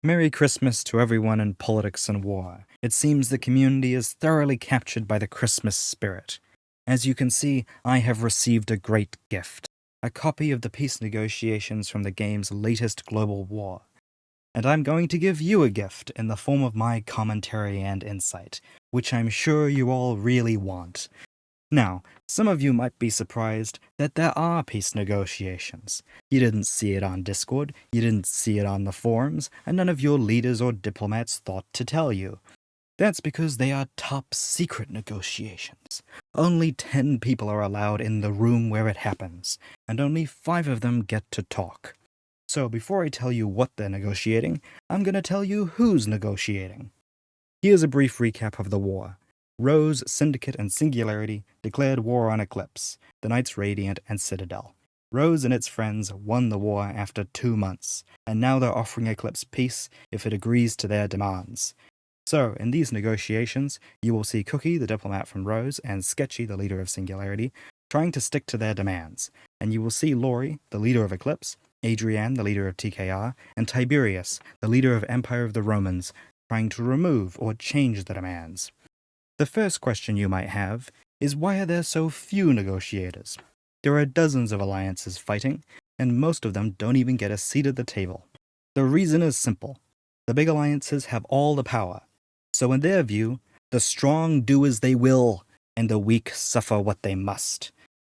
Merry Christmas to everyone in politics and war. It seems the community is thoroughly captured by the Christmas spirit. As you can see, I have received a great gift, a copy of the peace negotiations from the game's latest global war. And I'm going to give you a gift in the form of my commentary and insight, which I'm sure you all really want. Now, some of you might be surprised that there are peace negotiations. You didn't see it on Discord, you didn't see it on the forums, and none of your leaders or diplomats thought to tell you. That's because they are top secret negotiations. Only 10 people are allowed in the room where it happens, and only 5 of them get to talk. So before I tell you what they're negotiating, I'm going to tell you who's negotiating. Here's a brief recap of the war. Rose, Syndicate, and Singularity declared war on Eclipse, the Knights Radiant, and Citadel. Rose and its friends won the war after 2 months, and now they're offering Eclipse peace if it agrees to their demands. So, in these negotiations, you will see Cookie, the diplomat from Rose, and Sketchy, the leader of Singularity, trying to stick to their demands, and you will see Lori, the leader of Eclipse, Adrienne, the leader of TKR, and Tiberius, the leader of Empire of the Romans, trying to remove or change the demands. The first question you might have is why are there so few negotiators? There are dozens of alliances fighting, and most of them don't even get a seat at the table. The reason is simple. The big alliances have all the power, so in their view, the strong do as they will, and the weak suffer what they must.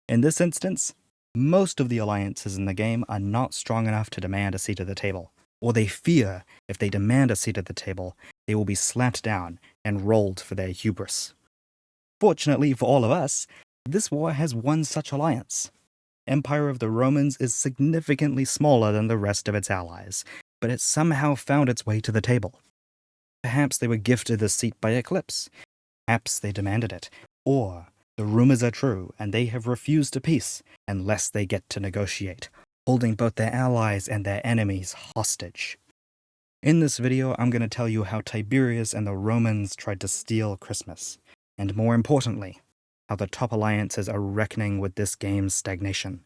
In this instance, most of the alliances in the game are not strong enough to demand a seat at the table, or they fear if they demand a seat at the table, they will be slapped down and rolled for their hubris. Fortunately for all of us, this war has one such alliance. Empire of the Romans is significantly smaller than the rest of its allies, but it somehow found its way to the table. Perhaps they were gifted the seat by Eclipse. Perhaps they demanded it. Or the rumors are true, and they have refused to peace unless they get to negotiate, holding both their allies and their enemies hostage. In this video, I'm going to tell you how Tiberius and the Romans tried to steal Christmas, and more importantly, how the top alliances are reckoning with this game's stagnation.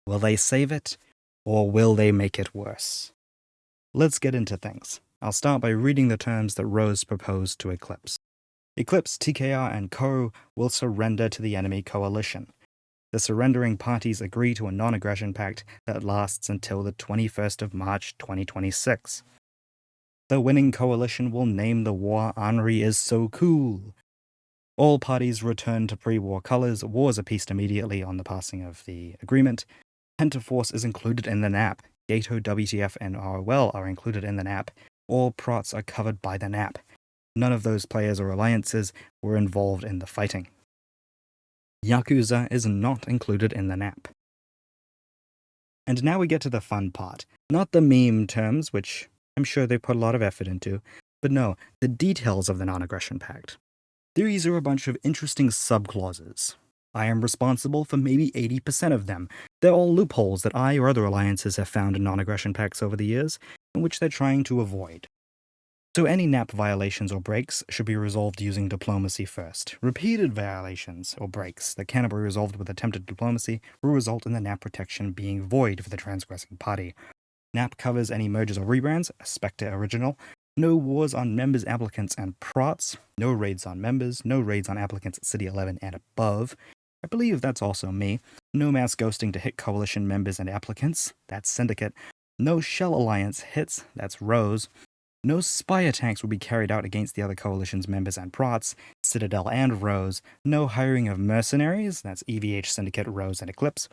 Will they save it, or will they make it worse? Let's get into things. I'll start by reading the terms that Rose proposed to Eclipse. Eclipse, TKR, and Co. will surrender to the enemy coalition. The surrendering parties agree to a non-aggression pact that lasts until the 21st of March 2026. The winning coalition will name the war Henri is so cool. All parties return to pre-war colors, wars are peaced immediately on the passing of the agreement. Pentaforce is included in the NAP. Gato, WTF, and ROL are included in the NAP. All prots are covered by the NAP. None of those players or alliances were involved in the fighting. Yakuza is not included in the NAP. And now we get to the fun part. Not the meme terms, which I'm sure they put a lot of effort into, but no, the details of the non-aggression pact. These are a bunch of interesting sub-clauses. I am responsible for maybe 80% of them. They're all loopholes that I or other alliances have found in non-aggression pacts over the years, in which they're trying to avoid. So any NAP violations or breaks should be resolved using diplomacy first. Repeated violations or breaks that cannot be resolved with attempted diplomacy will result in the NAP protection being void for the transgressing party. NAP covers any mergers or rebrands, a Spectre original, no wars on members, applicants, and prots, no raids on members, no raids on applicants at City 11 and above. I believe that's also me. No mass ghosting to hit coalition members and applicants, that's Syndicate. No Shell Alliance hits, that's Rose. No spy attacks will be carried out against the other coalition's members and prots, Citadel and Rose. No hiring of mercenaries, that's EVH, Syndicate, Rose, and Eclipse.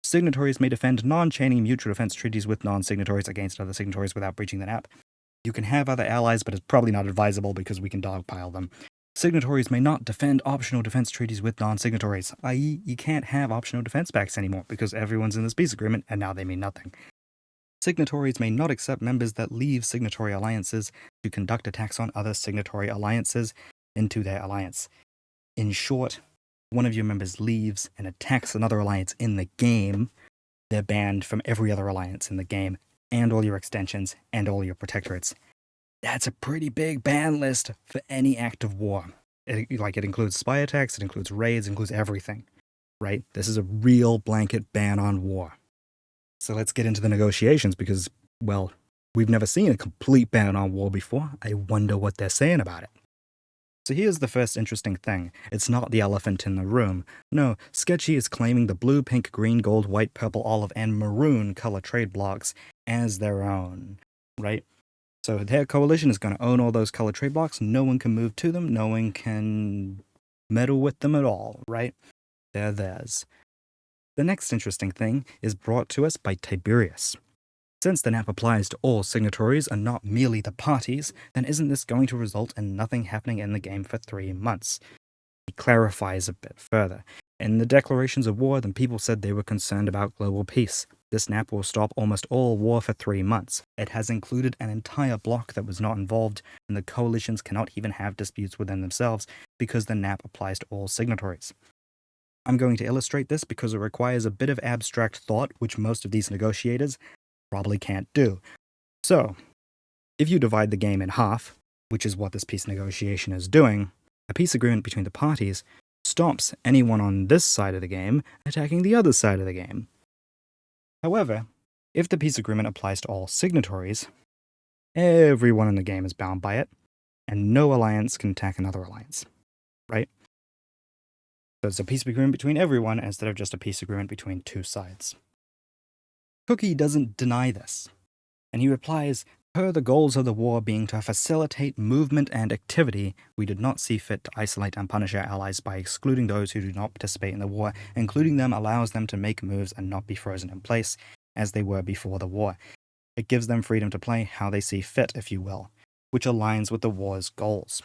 Signatories may defend non-chaining mutual defense treaties with non-signatories against other signatories without breaching the NAP. You can have other allies, but it's probably not advisable because we can dogpile them. Signatories may not defend optional defense treaties with non-signatories, i.e. you can't have optional defense pacts anymore because everyone's in this peace agreement and now they mean nothing. Signatories may not accept members that leave signatory alliances to conduct attacks on other signatory alliances into their alliance. In short, one of your members leaves and attacks another alliance in the game, they're banned from every other alliance in the game, and all your extensions, and all your protectorates. That's a pretty big ban list for any act of war. It includes spy attacks, it includes raids, it includes everything, right? This is a real blanket ban on war. So let's get into the negotiations because, well, We've never seen a complete ban on war before. I wonder what they're saying about it. So here's the first interesting thing. It's not the elephant in the room. No, Sketchy is claiming the blue, pink, green, gold, white, purple, olive, and maroon color trade blocks as their own, right? So their coalition is going to own all those color trade blocks. No one can move to them. No one can meddle with them at all, right? They're theirs. The next interesting thing is brought to us by Tiberius. Since the NAP applies to all signatories and not merely the parties, then isn't this going to result in nothing happening in the game for 3 months? He clarifies a bit further. In the declarations of war, then people said they were concerned about global peace. This NAP will stop almost all war for 3 months. It has included an entire bloc that was not involved, and the coalitions cannot even have disputes within themselves because the NAP applies to all signatories. I'm going to illustrate this because it requires a bit of abstract thought, which most of these negotiators probably can't do. So, if you divide the game in half, which is what this peace negotiation is doing, a peace agreement between the parties stops anyone on this side of the game attacking the other side of the game. However, if the peace agreement applies to all signatories, everyone in the game is bound by it, and no alliance can attack another alliance, right? So it's a peace agreement between everyone instead of just a peace agreement between two sides. Cookie doesn't deny this, and he replies, per the goals of the war being to facilitate movement and activity, we did not see fit to isolate and punish our allies by excluding those who do not participate in the war. Including them allows them to make moves and not be frozen in place, as they were before the war. It gives them freedom to play how they see fit, if you will, which aligns with the war's goals.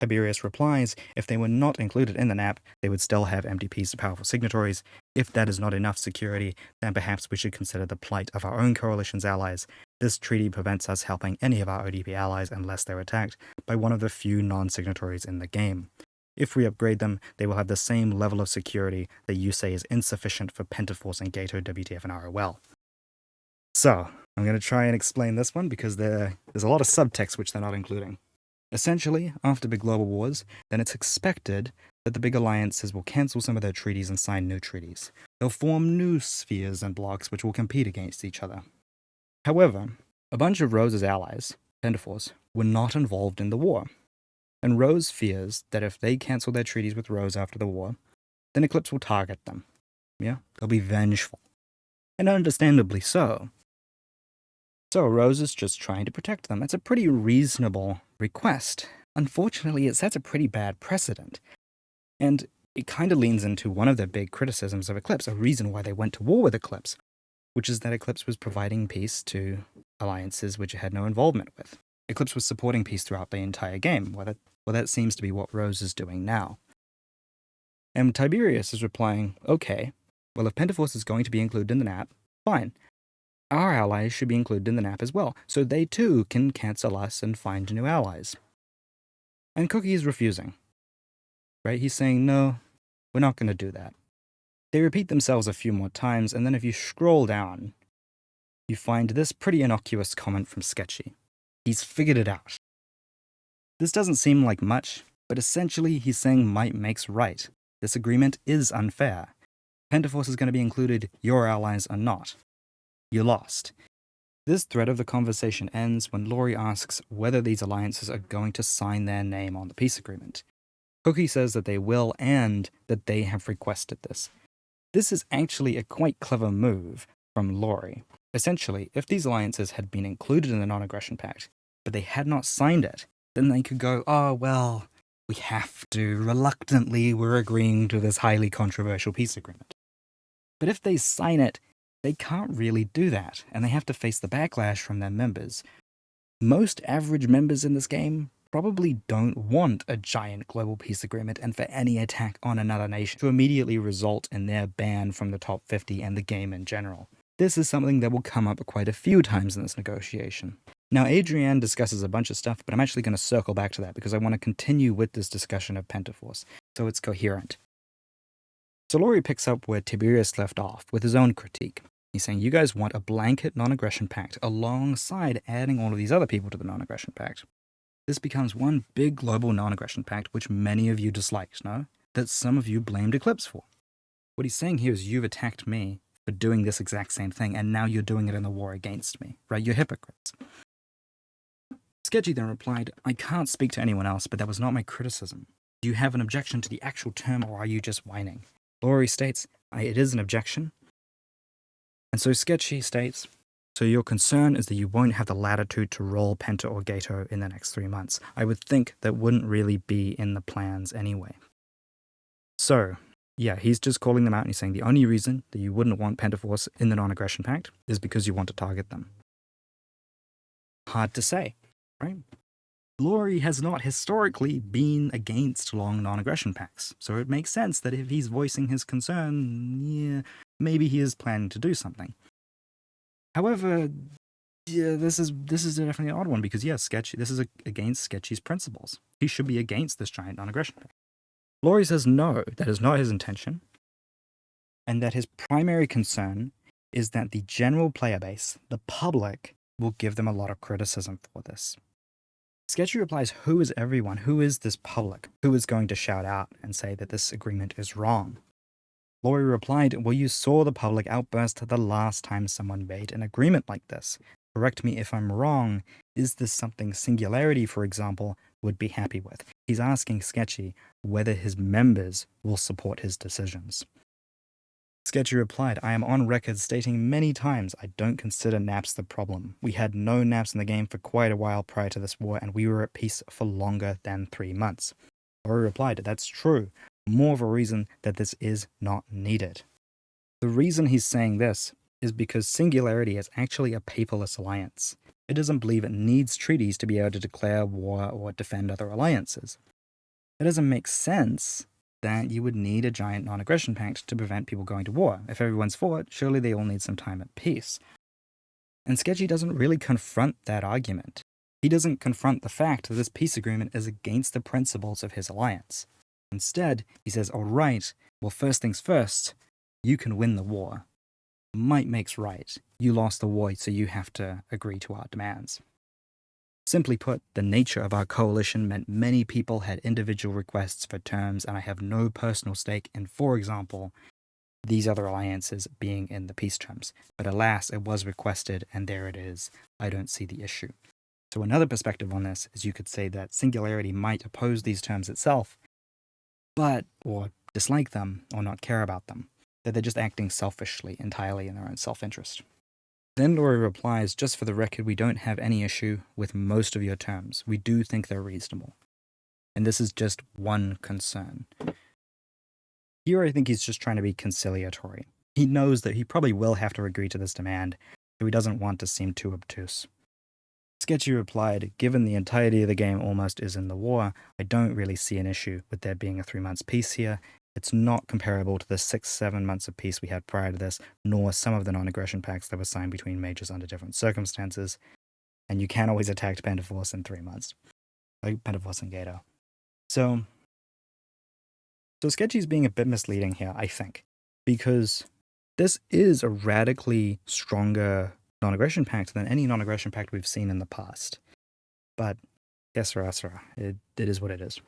Tiberius replies, if they were not included in the NAP, they would still have empty peace of powerful signatories. If that is not enough security, then perhaps we should consider the plight of our own coalition's allies. This treaty prevents us helping any of our ODP allies unless they're attacked by one of the few non-signatories in the game. If we upgrade them, they will have the same level of security that you say is insufficient for Pentaforce and Gato, WTF, and ROL. So, I'm going to try and explain this one because there's a lot of subtext which they're not including. Essentially, after big global wars, then it's expected that the big alliances will cancel some of their treaties and sign new treaties. They'll form new spheres and blocks which will compete against each other. However, a bunch of Rose's allies, Pentaforce, were not involved in the war, and Rose fears that if they cancel their treaties with Rose after the war, then Eclipse will target them. Yeah, they'll be vengeful. And understandably so. So Rose is just trying to protect them. It's a pretty reasonable request. Unfortunately, it sets a pretty bad precedent. And it kind of leans into one of the big criticisms of Eclipse, a reason why they went to war with Eclipse, which is that Eclipse was providing peace to alliances which it had no involvement with. Eclipse was supporting peace throughout the entire game. Well, that seems to be what Rose is doing now. And Tiberius is replying, okay, well, if Pentaforce is going to be included in the NAP, fine. Our allies should be included in the NAP as well, so they too can cancel us and find new allies. And Cookie is refusing. Right? He's saying, no, we're not going to do that. They repeat themselves a few more times, and then if you scroll down, you find this pretty innocuous comment from Sketchy. He's figured it out. This doesn't seem like much, but essentially he's saying might makes right. This agreement is unfair. Pentaforce is going to be included, your allies are not. You lost. This thread of the conversation ends when Laurie asks whether these alliances are going to sign their name on the peace agreement. Cookie says that they will and that they have requested this. This is actually a quite clever move from Laurie. Essentially, if these alliances had been included in the Non-Aggression Pact, but they had not signed it, then they could go, oh, well, we have to. Reluctantly, we're agreeing to this highly controversial peace agreement. But if they sign it, they can't really do that, and they have to face the backlash from their members. Most average members in this game probably don't want a giant global peace agreement and for any attack on another nation to immediately result in their ban from the top 50 and the game in general. This is something that will come up quite a few times in this negotiation. Now, Adrienne discusses a bunch of stuff, but I'm actually going to circle back to that because I want to continue with this discussion of Pentaforce, so it's coherent. So Laurie picks up where Tiberius left off with his own critique. He's saying, you guys want a blanket non-aggression pact alongside adding all of these other people to the non-aggression pact. This becomes one big global non-aggression pact which many of you disliked, no? That some of you blamed Eclipse for. What he's saying here is you've attacked me for doing this exact same thing, and now you're doing it in the war against me, right? You're hypocrites. Sketchy then replied, I can't speak to anyone else, but that was not my criticism. Do you have an objection to the actual term, or are you just whining? Laurie states, it is an objection. And so Sketchy states, so your concern is that you won't have the latitude to roll Penta or Gato in the next 3 months. I would think that wouldn't really be in the plans anyway. So, yeah, he's just calling them out and he's saying the only reason that you wouldn't want Pentaforce in the non-aggression pact is because you want to target them. Hard to say, right? Laurie has not historically been against long non-aggression pacts, so it makes sense that if he's voicing his concern, yeah, maybe he is planning to do something. However, yeah, this is definitely an odd one because, yeah, Sketchy, this is against Sketchy's principles. He should be against this giant non-aggression pact. Laurie says no, that is not his intention, and that his primary concern is that the general player base, the public, will give them a lot of criticism for this. Sketchy replies, who is everyone? Who is this public? Who is going to shout out and say that this agreement is wrong? Laurie replied, well, you saw the public outburst the last time someone made an agreement like this. Correct me if I'm wrong. Is this something Singularity, for example, would be happy with? He's asking Sketchy whether his members will support his decisions. Sketchy replied, I am on record stating many times I don't consider naps the problem. We had no naps in the game for quite a while prior to this war, and we were at peace for longer than 3 months. Laurie replied, that's true. More of a reason that this is not needed. The reason he's saying this is because Singularity is actually a paperless alliance. It doesn't believe it needs treaties to be able to declare war or defend other alliances. It doesn't make sense that you would need a giant non-aggression pact to prevent people going to war. If everyone's for it, surely they all need some time at peace. And Sketchy doesn't really confront that argument. He doesn't confront the fact that this peace agreement is against the principles of his alliance. Instead, he says, all right, well, first things first, you can win the war. Might makes right. You lost the war, so you have to agree to our demands. Simply put, the nature of our coalition meant many people had individual requests for terms, and I have no personal stake in, for example, these other alliances being in the peace terms. But alas, it was requested, and there it is. I don't see the issue. So another perspective on this is you could say that Singularity might oppose these terms itself, or dislike them, or not care about them. That they're just acting selfishly, entirely in their own self-interest. Then Laurie replies, just for the record, we don't have any issue with most of your terms. We do think they're reasonable. And this is just one concern. Here I think he's just trying to be conciliatory. He knows that he probably will have to agree to this demand, so he doesn't want to seem too obtuse. Sketchy replied, given the entirety of the game almost is in the war, I don't really see an issue with there being a 3 months peace here. It's not comparable to the 6-7 months of peace we had prior to this, nor some of the non-aggression pacts that were signed between majors under different circumstances. And you can always attack Pentaforce in 3 months. Like Pentaforce and Gato. So Sketchy's being a bit misleading here, I think. Because this is a radically stronger non-aggression pact than any non-aggression pact we've seen in the past. But, yes, sir, it is what it is.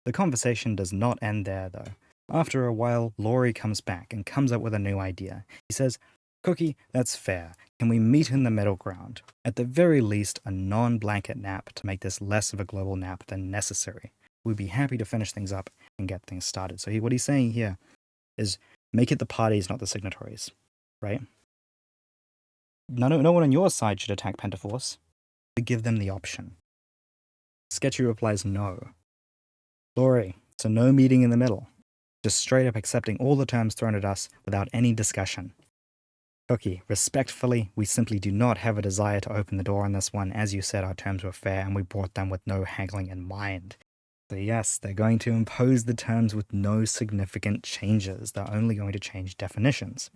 The conversation does not end there, though. After a while, Laurie comes back and comes up with a new idea. He says, Cookie, that's fair. Can we meet in the middle ground? At the very least, a non-blanket nap to make this less of a global nap than necessary. We'd be happy to finish things up and get things started. So what he's saying here is make it the parties, not the signatories, right? No one on your side should attack Pentaforce, but give them the option. Sketchy replies no. Laurie, so no meeting in the middle. Just straight up accepting all the terms thrown at us without any discussion. Cookie, respectfully, we simply do not have a desire to open the door on this one. As you said, our terms were fair and we brought them with no haggling in mind. So yes, they're going to impose the terms with no significant changes. They're only going to change definitions.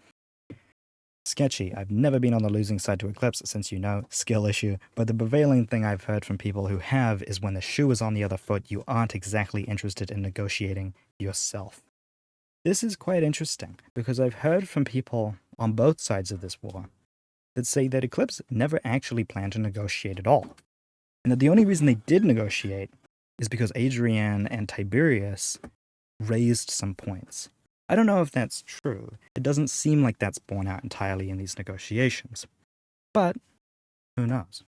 Sketchy, I've never been on the losing side to Eclipse since skill issue, but the prevailing thing I've heard from people who have is when the shoe is on the other foot, you aren't exactly interested in negotiating yourself. This is quite interesting, because I've heard from people on both sides of this war that say that Eclipse never actually planned to negotiate at all, and that the only reason they did negotiate is because Adrian and Tiberius raised some points. I don't know if that's true. It doesn't seem like that's borne out entirely in these negotiations. But who knows?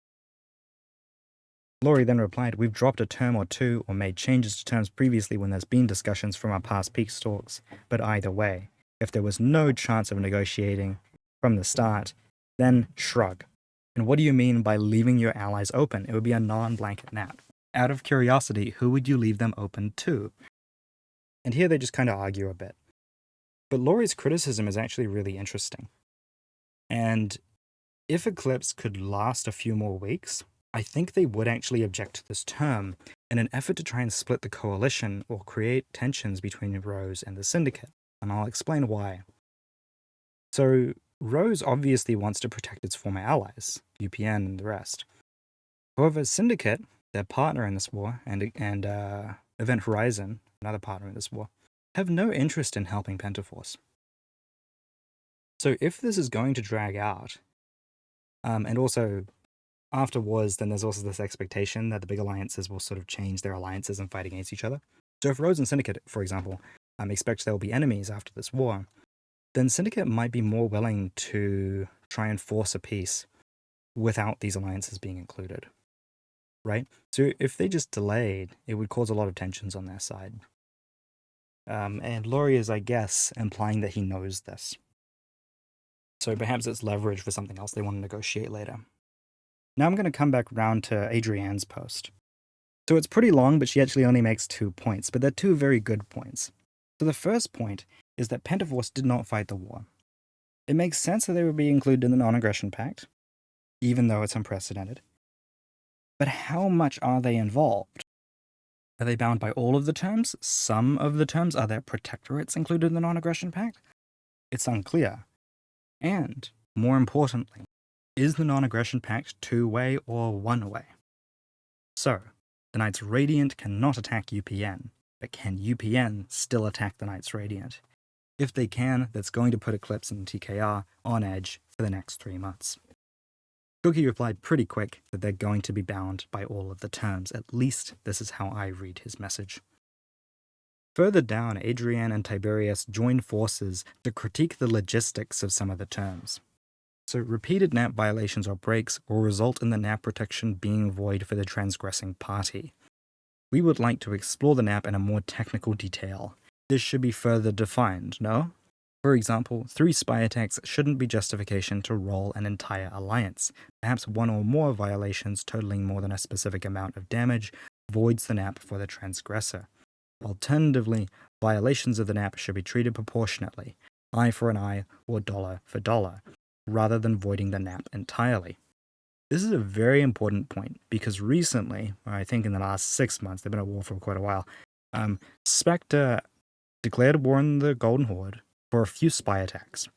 Laurie then replied, "We've dropped a term or two or made changes to terms previously when there's been discussions from our past peace talks, but either way, if there was no chance of negotiating from the start, then shrug. And what do you mean by leaving your allies open? It would be a non-blanket nap. Out of curiosity, who would you leave them open to?" And here they just kind of argue a bit. But Laurie's criticism is actually really interesting. And if Eclipse could last a few more weeks, I think they would actually object to this term in an effort to try and split the coalition or create tensions between Rose and the Syndicate. And I'll explain why. So, Rose obviously wants to protect its former allies, UPN and the rest. However, Syndicate, their partner in this war, and Event Horizon, another partner in this war, have no interest in helping Pentaforce. So if this is going to drag out, and also after wars, then there's also this expectation that the big alliances will sort of change their alliances and fight against each other. So if Rose and Syndicate, for example, expect there will be enemies after this war, then Syndicate might be more willing to try and force a peace without these alliances being included, right? So if they just delayed, it would cause a lot of tensions on their side. And Laurie is, I guess, implying that he knows this. So perhaps it's leverage for something else they want to negotiate later. Now I'm going to come back around to Adrienne's post. So it's pretty long, but she actually only makes 2 points, but they're 2 very good points. So the first point is that Pentaforce did not fight the war. It makes sense that they would be included in the Non-Aggression Pact, even though it's unprecedented. But how much are they involved? Are they bound by all of the terms? Some of the terms? Are there protectorates included in the Non-Aggression Pact? It's unclear. And, more importantly, is the Non-Aggression Pact 2-way or 1-way? So, the Knights Radiant cannot attack UPN, but can UPN still attack the Knights Radiant? If they can, that's going to put Eclipse and TKR on edge for the next 3 months. Cookie replied pretty quick that they're going to be bound by all of the terms. At least this is how I read his message. Further down, Adrienne and Tiberius join forces to critique the logistics of some of the terms. So repeated NAP violations or breaks will result in the NAP protection being void for the transgressing party. We would like to explore the NAP in a more technical detail. This should be further defined, no? For example, 3 spy attacks shouldn't be justification to roll an entire alliance. Perhaps 1 or more violations totaling more than a specific amount of damage voids the NAP for the transgressor. Alternatively, violations of the NAP should be treated proportionately, eye for an eye or dollar for dollar, rather than voiding the NAP entirely. This is a very important point because recently, or I think in the last 6 months, they've been at war for quite a while, Spectre declared war on the Golden Horde for a few spy attacks.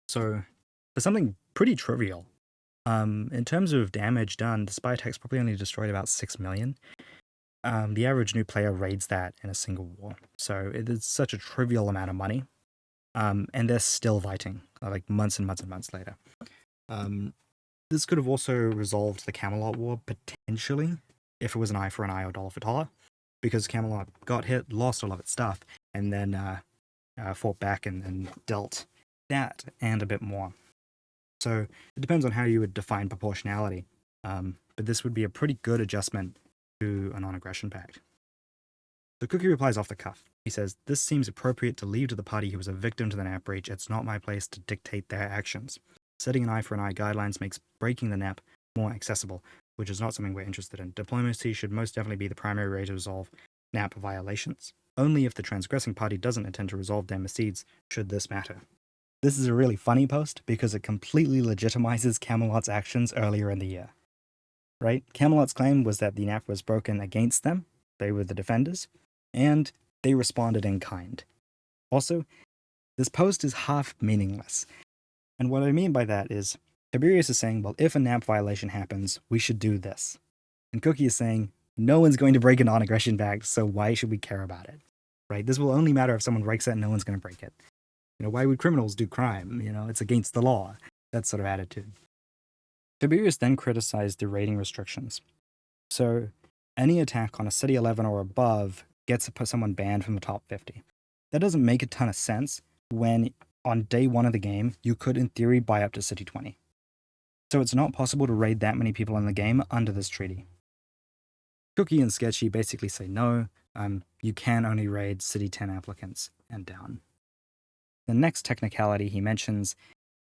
So, for something pretty trivial, in terms of damage done, the spy attacks probably only destroyed about 6 million. The average new player raids that in a single war. So it is such a trivial amount of money. And they're still fighting, like months and months and months later. This could have also resolved the Camelot War, potentially, if it was an eye for an eye or dollar for dollar. Because Camelot got hit, lost all of its stuff, and then fought back and dealt that and a bit more. So it depends on how you would define proportionality. But this would be a pretty good adjustment to a non-aggression pact. So Cookie replies off the cuff. He says, "This seems appropriate to leave to the party who was a victim to the NAP breach. It's not my place to dictate their actions. Setting an eye for an eye guidelines makes breaking the NAP more accessible, which is not something we're interested in. Diplomacy should most definitely be the primary way to resolve NAP violations. Only if the transgressing party doesn't intend to resolve their misdeeds should this matter." This is a really funny post because it completely legitimizes Camelot's actions earlier in the year. Right? Camelot's claim was that the NAP was broken against them. They were the defenders. And they responded in kind. Also, this post is half meaningless. And what I mean by that is, Tiberius is saying, well, if a NAP violation happens, we should do this. And Cookie is saying, no one's going to break a non-aggression pact, so why should we care about it? Right? This will only matter if someone breaks it and no one's going to break it. Why would criminals do crime? It's against the law. That sort of attitude. Tiberius then criticized the rating restrictions. So, any attack on a City 11 or above gets someone banned from the top 50. That doesn't make a ton of sense when on day one of the game, you could, in theory, buy up to City 20. So it's not possible to raid that many people in the game under this treaty. Cookie and Sketchy basically say no, you can only raid City 10 applicants and down. The next technicality he mentions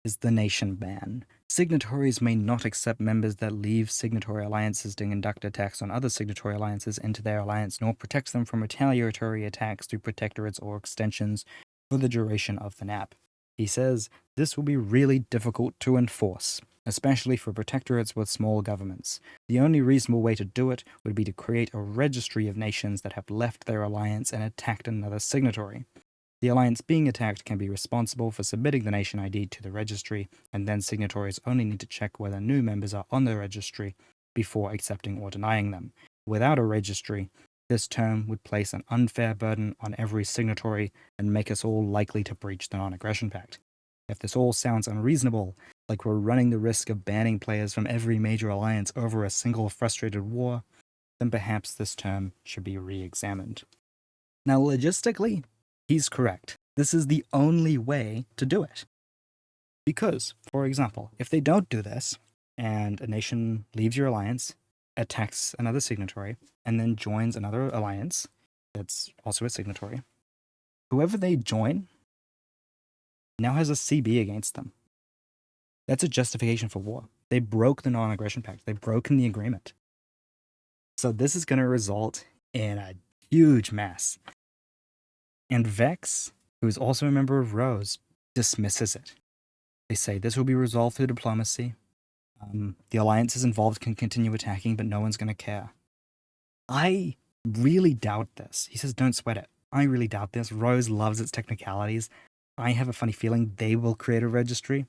is the nation ban. Signatories may not accept members that leave signatory alliances to conduct attacks on other signatory alliances into their alliance, nor protects them from retaliatory attacks through protectorates or extensions for the duration of the NAP. He says this will be really difficult to enforce, especially for protectorates with small governments. The only reasonable way to do it would be to create a registry of nations that have left their alliance and attacked another signatory. The alliance being attacked can be responsible for submitting the nation ID to the registry, and then signatories only need to check whether new members are on the registry before accepting or denying them. Without a registry, this term would place an unfair burden on every signatory and make us all likely to breach the non-aggression pact. If this all sounds unreasonable, like we're running the risk of banning players from every major alliance over a single frustrated war, then perhaps this term should be re-examined. Now, logistically, he's correct. This is the only way to do it. Because, for example, if they don't do this, and a nation leaves your alliance, attacks another signatory, and then joins another alliance that's also a signatory, whoever they join now has a CB against them. That's a justification for war. They broke the non-aggression pact. They've broken the agreement. So this is going to result in a huge mess. And Vex, who is also a member of Rose, dismisses it. They say this will be resolved through diplomacy. The alliances involved can continue attacking, but no one's going to care. I really doubt this. He says, don't sweat it. I really doubt this. Rose loves its technicalities. I have a funny feeling they will create a registry,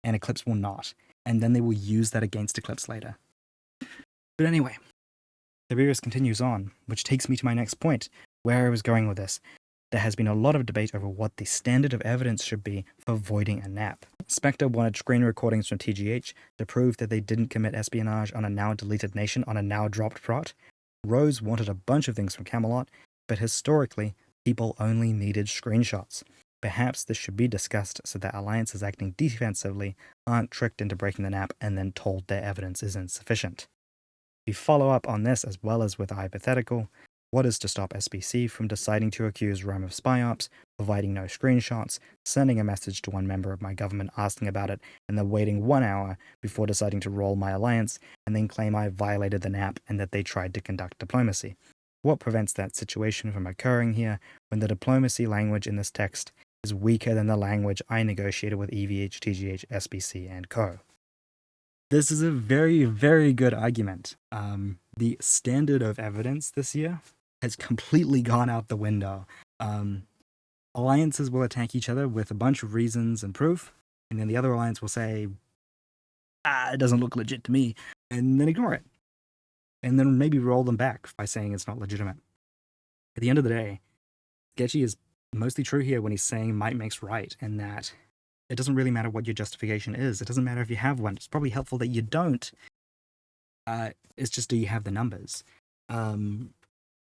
and Eclipse will not. And then they will use that against Eclipse later. But anyway, Tiberius continues on, which takes me to my next point, where I was going with this. There has been a lot of debate over what the standard of evidence should be for voiding a NAP. Spectre wanted screen recordings from TGH to prove that they didn't commit espionage on a now-deleted nation on a now-dropped prot. Rose wanted a bunch of things from Camelot, but historically, people only needed screenshots. Perhaps this should be discussed so that alliances acting defensively aren't tricked into breaking the NAP and then told their evidence is insufficient. We follow up on this as well as with a hypothetical. What is to stop SBC from deciding to accuse Rome of spy ops, providing no screenshots, sending a message to one member of my government asking about it, and then waiting 1 hour before deciding to roll my alliance, and then claim I violated the NAP and that they tried to conduct diplomacy? What prevents that situation from occurring here when the diplomacy language in this text is weaker than the language I negotiated with EVH, TGH, SBC, and Co.? This is a very, very good argument. The standard of evidence this year has completely gone out the window. Alliances will attack each other with a bunch of reasons and proof, and then the other alliance will say, it doesn't look legit to me, and then ignore it. And then maybe roll them back by saying it's not legitimate. At the end of the day, Sketchy is mostly true here when he's saying might makes right, and that it doesn't really matter what your justification is. It doesn't matter if you have one. It's probably helpful that you don't. It's just, do you have the numbers?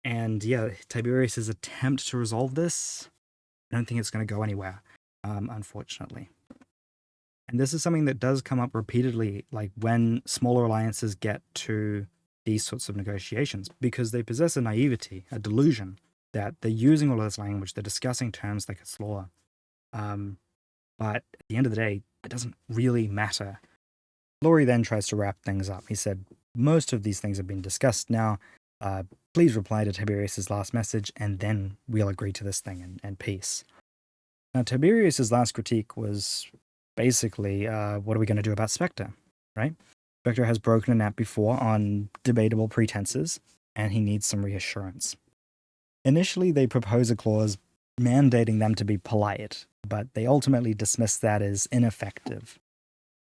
And yeah, Tiberius' attempt to resolve this, I don't think it's going to go anywhere, unfortunately. And this is something that does come up repeatedly, like when smaller alliances get to these sorts of negotiations, because they possess a naivety, a delusion, that they're using all of this language, they're discussing terms like it's law. But at the end of the day, it doesn't really matter. Laurie then tries to wrap things up. He said, most of these things have been discussed now. Please reply to Tiberius' last message, and then we'll agree to this thing and peace. Now, Tiberius' last critique was basically, what are we going to do about Spectre, right? Spectre has broken a NAP before on debatable pretenses, and he needs some reassurance. Initially, they propose a clause mandating them to be polite, but they ultimately dismiss that as ineffective.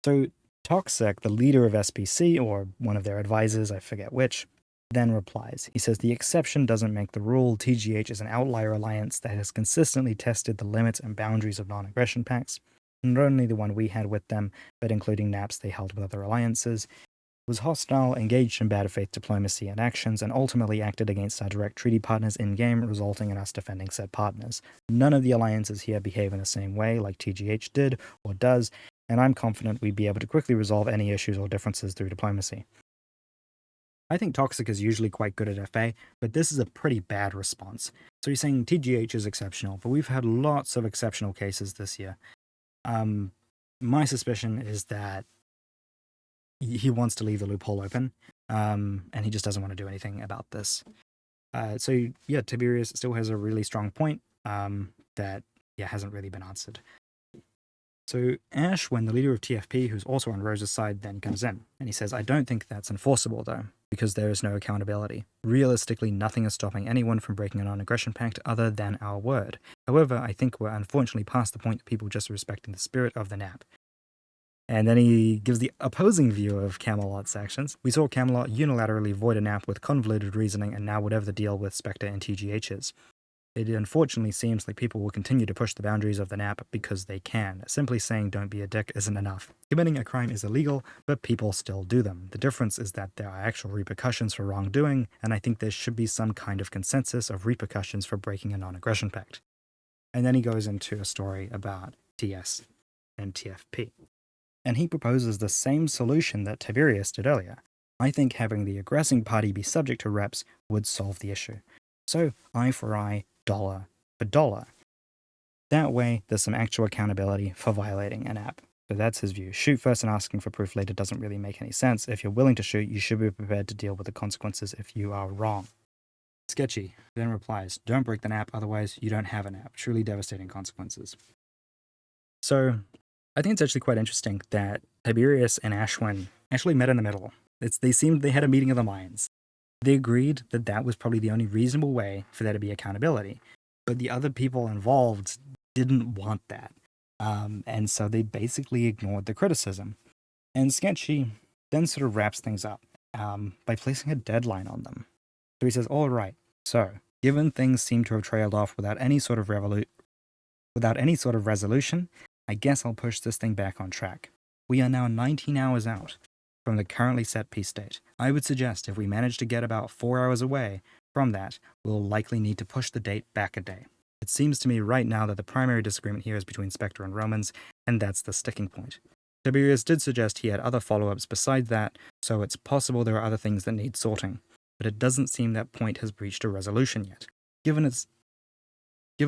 So Toxic, the leader of SPC, or one of their advisors, I forget which, then replies. He says, the exception doesn't make the rule. TGH is an outlier alliance that has consistently tested the limits and boundaries of non-aggression pacts, not only the one we had with them, but including NAPs they held with other alliances. was hostile, engaged in bad faith diplomacy and actions, and ultimately acted against our direct treaty partners in-game, resulting in us defending said partners. None of the alliances here behave in the same way like TGH did or does, and I'm confident we'd be able to quickly resolve any issues or differences through diplomacy. I think Toxic is usually quite good at FA, but this is a pretty bad response. So he's saying TGH is exceptional, but we've had lots of exceptional cases this year. My suspicion is that he wants to leave the loophole open, and he just doesn't want to do anything about this. So yeah, Tiberius still has a really strong point that hasn't really been answered. So Ash, when the leader of TFP, who's also on Rose's side, then comes in, and he says, I don't think that's enforceable, though, because there is no accountability. Realistically, nothing is stopping anyone from breaking a non-aggression pact other than our word. However, I think we're unfortunately past the point of people just respecting the spirit of the NAP. And then he gives the opposing view of Camelot's actions. We saw Camelot unilaterally void a NAP with convoluted reasoning, and now whatever the deal with Spectre and TGH is. It unfortunately seems like people will continue to push the boundaries of the NAP because they can. Simply saying don't be a dick isn't enough. Committing a crime is illegal, but people still do them. The difference is that there are actual repercussions for wrongdoing, and I think there should be some kind of consensus of repercussions for breaking a non-aggression pact. And then he goes into a story about TS and TFP. And he proposes the same solution that Tiberius did earlier. I think having the aggressing party be subject to reps would solve the issue. So, eye for eye, dollar for dollar. That way, there's some actual accountability for violating an app. So that's his view. Shoot first and asking for proof later doesn't really make any sense. If you're willing to shoot, you should be prepared to deal with the consequences if you are wrong. Sketchy then replies, don't break the app, otherwise you don't have an app. Truly devastating consequences. So, I think it's actually quite interesting that Tiberius and Ashwin actually met in the middle. They had a meeting of the minds. They agreed that that was probably the only reasonable way for there to be accountability. But the other people involved didn't want that. And so they basically ignored the criticism. And Sketchy then sort of wraps things up by placing a deadline on them. So he says, all right, so given things seem to have trailed off without any sort of resolution, I guess I'll push this thing back on track. We are now 19 hours out from the currently set peace date. I would suggest if we manage to get about 4 hours away from that, we'll likely need to push the date back a day. It seems to me right now that the primary disagreement here is between Spectre and Romans, and that's the sticking point. Tiberius did suggest he had other follow-ups besides that, so it's possible there are other things that need sorting, but it doesn't seem that point has reached a resolution yet. Given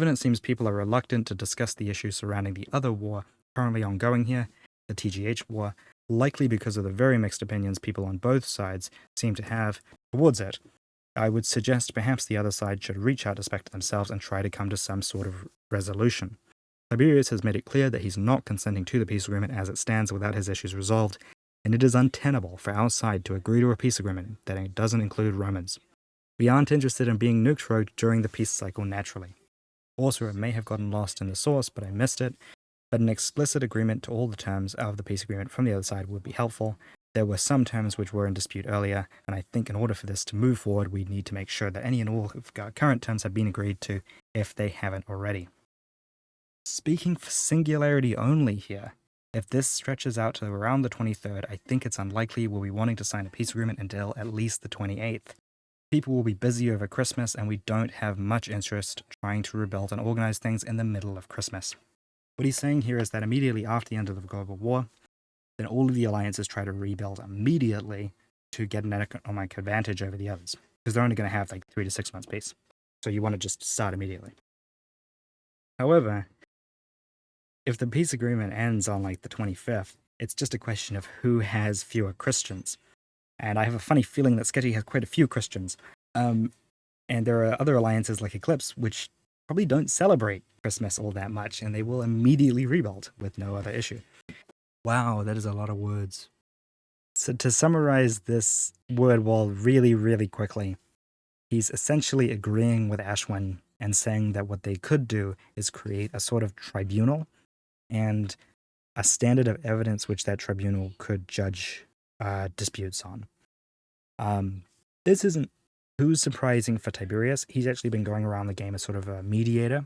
it seems people are reluctant to discuss the issues surrounding the other war currently ongoing here, the TGH war, likely because of the very mixed opinions people on both sides seem to have towards it, I would suggest perhaps the other side should reach out to Spectre themselves and try to come to some sort of resolution. Tiberius has made it clear that he's not consenting to the peace agreement as it stands without his issues resolved, and it is untenable for our side to agree to a peace agreement that doesn't include Romans. We aren't interested in being nuked during the peace cycle naturally. Also, it may have gotten lost in the source, but I missed it. But an explicit agreement to all the terms of the peace agreement from the other side would be helpful. There were some terms which were in dispute earlier, and I think in order for this to move forward, we need to make sure that any and all current terms have been agreed to, if they haven't already. Speaking for singularity only here, if this stretches out to around the 23rd, I think it's unlikely we'll be wanting to sign a peace agreement until at least the 28th. People will be busy over Christmas, and we don't have much interest trying to rebuild and organize things in the middle of Christmas. What he's saying here is that immediately after the end of the global war, then all of the alliances try to rebuild immediately to get an economic advantage over the others, because they're only going to have like 3 to 6 months peace. So you want to just start immediately. However, if the peace agreement ends on like the 25th, it's just a question of who has fewer Christians. And I have a funny feeling that Sketchy has quite a few Christians. And there are other alliances like Eclipse, which probably don't celebrate Christmas all that much, and they will immediately rebuild with no other issue. Wow, that is a lot of words. So to summarize this word wall really, really quickly, he's essentially agreeing with Ashwin and saying that what they could do is create a sort of tribunal and a standard of evidence which that tribunal could judge disputes on. This isn't too surprising for Tiberius. He's actually been going around the game as sort of a mediator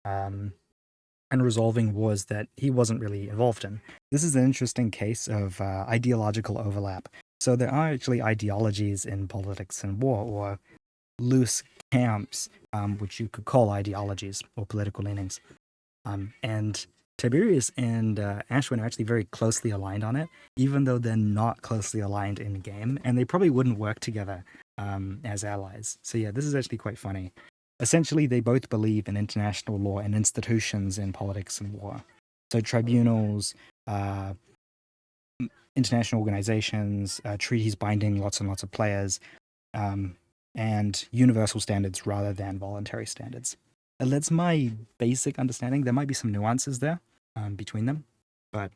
and resolving wars that he wasn't really involved in. This is an interesting case of ideological overlap. So there are actually ideologies in politics and war, or loose camps, which you could call ideologies or political leanings. And Tiberius and Ashwin are actually very closely aligned on it, even though they're not closely aligned in game, and they probably wouldn't work together as allies. So yeah, this is actually quite funny. Essentially, they both believe in international law and institutions in politics and war. So tribunals, uh, international organizations, treaties binding lots and lots of players, and universal standards rather than voluntary standards. That's my basic understanding. There might be some nuances there between them, but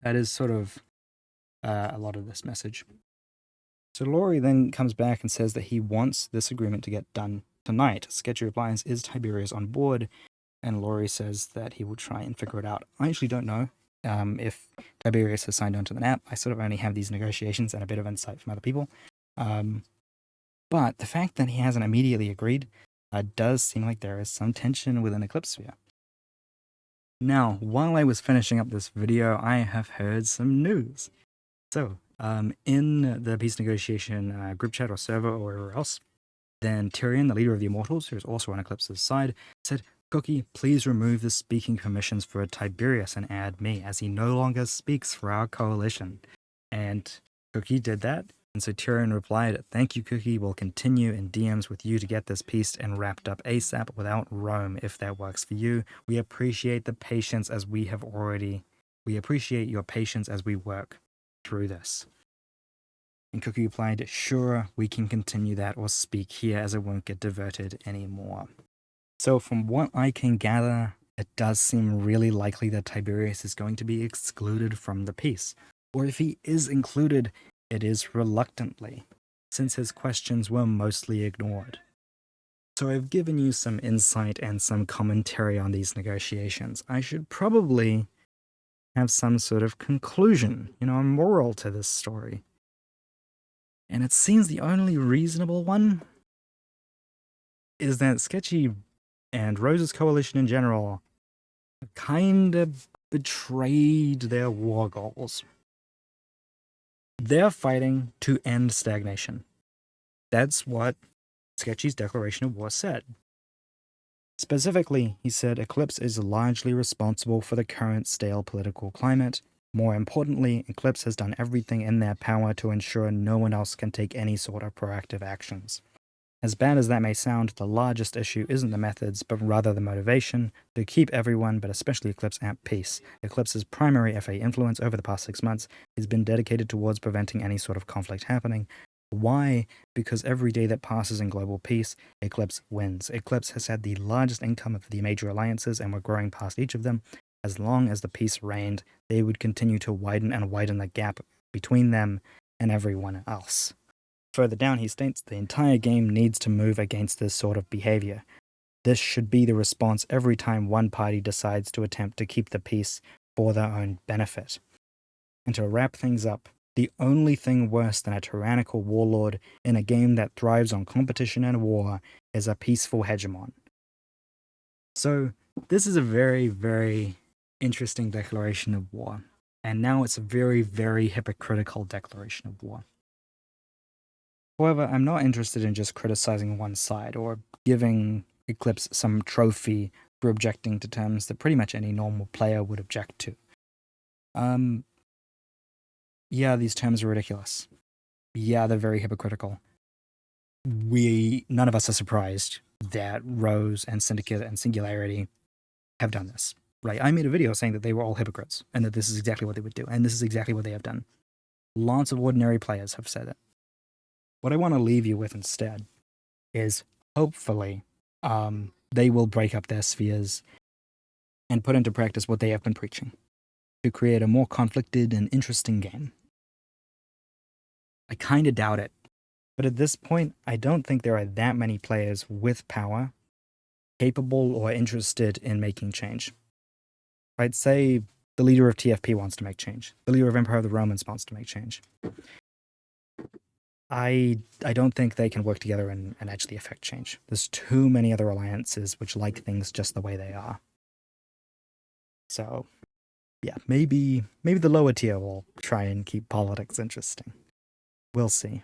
that is sort of a lot of this message. So Laurie then comes back and says that he wants this agreement to get done tonight. Sketchy replies, "Is Tiberius on board?" And Laurie says that he will try and figure it out. I actually don't know if Tiberius has signed on to the NAP. I sort of only have these negotiations and a bit of insight from other people. But the fact that he hasn't immediately agreed does seem like there is some tension within Eclipse Sphere. Now, while I was finishing up this video, I have heard some news. So, in the peace negotiation group chat or server or wherever else, then Tyrion, the leader of the Immortals, who is also on Eclipse's side, said, "Cookie, please remove the speaking permissions for Tiberius and add me, as he no longer speaks for our coalition." And Cookie did that. And so Tyrion replied, "Thank you, Cookie. We'll continue in DMs with you to get this piece and wrapped up ASAP without Rome, if that works for you. We appreciate the patience as we appreciate your patience as we work through this." And Cookie replied, "Sure, we can continue that or speak here as it won't get diverted anymore." So from what I can gather, it does seem really likely that Tiberius is going to be excluded from the peace. Or if he is included, it is reluctantly, since his questions were mostly ignored. So I've given you some insight and some commentary on these negotiations. I should probably have some sort of conclusion, a moral to this story. And it seems the only reasonable one is that Sketchy and Rose's coalition in general kind of betrayed their war goals. They're fighting to end stagnation. That's what Sketchy's declaration of war said. Specifically, he said Eclipse is largely responsible for the current stale political climate. More importantly, Eclipse has done everything in their power to ensure no one else can take any sort of proactive actions. As bad as that may sound, the largest issue isn't the methods, but rather the motivation to keep everyone, but especially Eclipse, at peace. Eclipse's primary FA influence over the past 6 months has been dedicated towards preventing any sort of conflict happening. Why? Because every day that passes in global peace, Eclipse wins. Eclipse has had the largest income of the major alliances, and we're growing past each of them. As long as the peace reigned, they would continue to widen and widen the gap between them and everyone else. Further down, he states the entire game needs to move against this sort of behavior. This should be the response every time one party decides to attempt to keep the peace for their own benefit. And to wrap things up, the only thing worse than a tyrannical warlord in a game that thrives on competition and war is a peaceful hegemon. So, this is a very, very interesting declaration of war. And now it's a very, very hypocritical declaration of war. However, I'm not interested in just criticizing one side or giving Eclipse some trophy for objecting to terms that pretty much any normal player would object to. Yeah, these terms are ridiculous. Yeah, they're very hypocritical. None of us are surprised that Rose and Syndicate and Singularity have done this, right? I made a video saying that they were all hypocrites and that this is exactly what they would do, and this is exactly what they have done. Lots of ordinary players have said it. What I want to leave you with instead is hopefully they will break up their spheres and put into practice what they have been preaching to create a more conflicted and interesting game. I kind of doubt it, but at this point, I don't think there are that many players with power capable or interested in making change. Right? Say the leader of TFP wants to make change. The leader of Empire of the Romans wants to make change. I don't think they can work together and actually affect change. There's too many other alliances which like things just the way they are. So, yeah, maybe the lower tier will try and keep politics interesting. We'll see.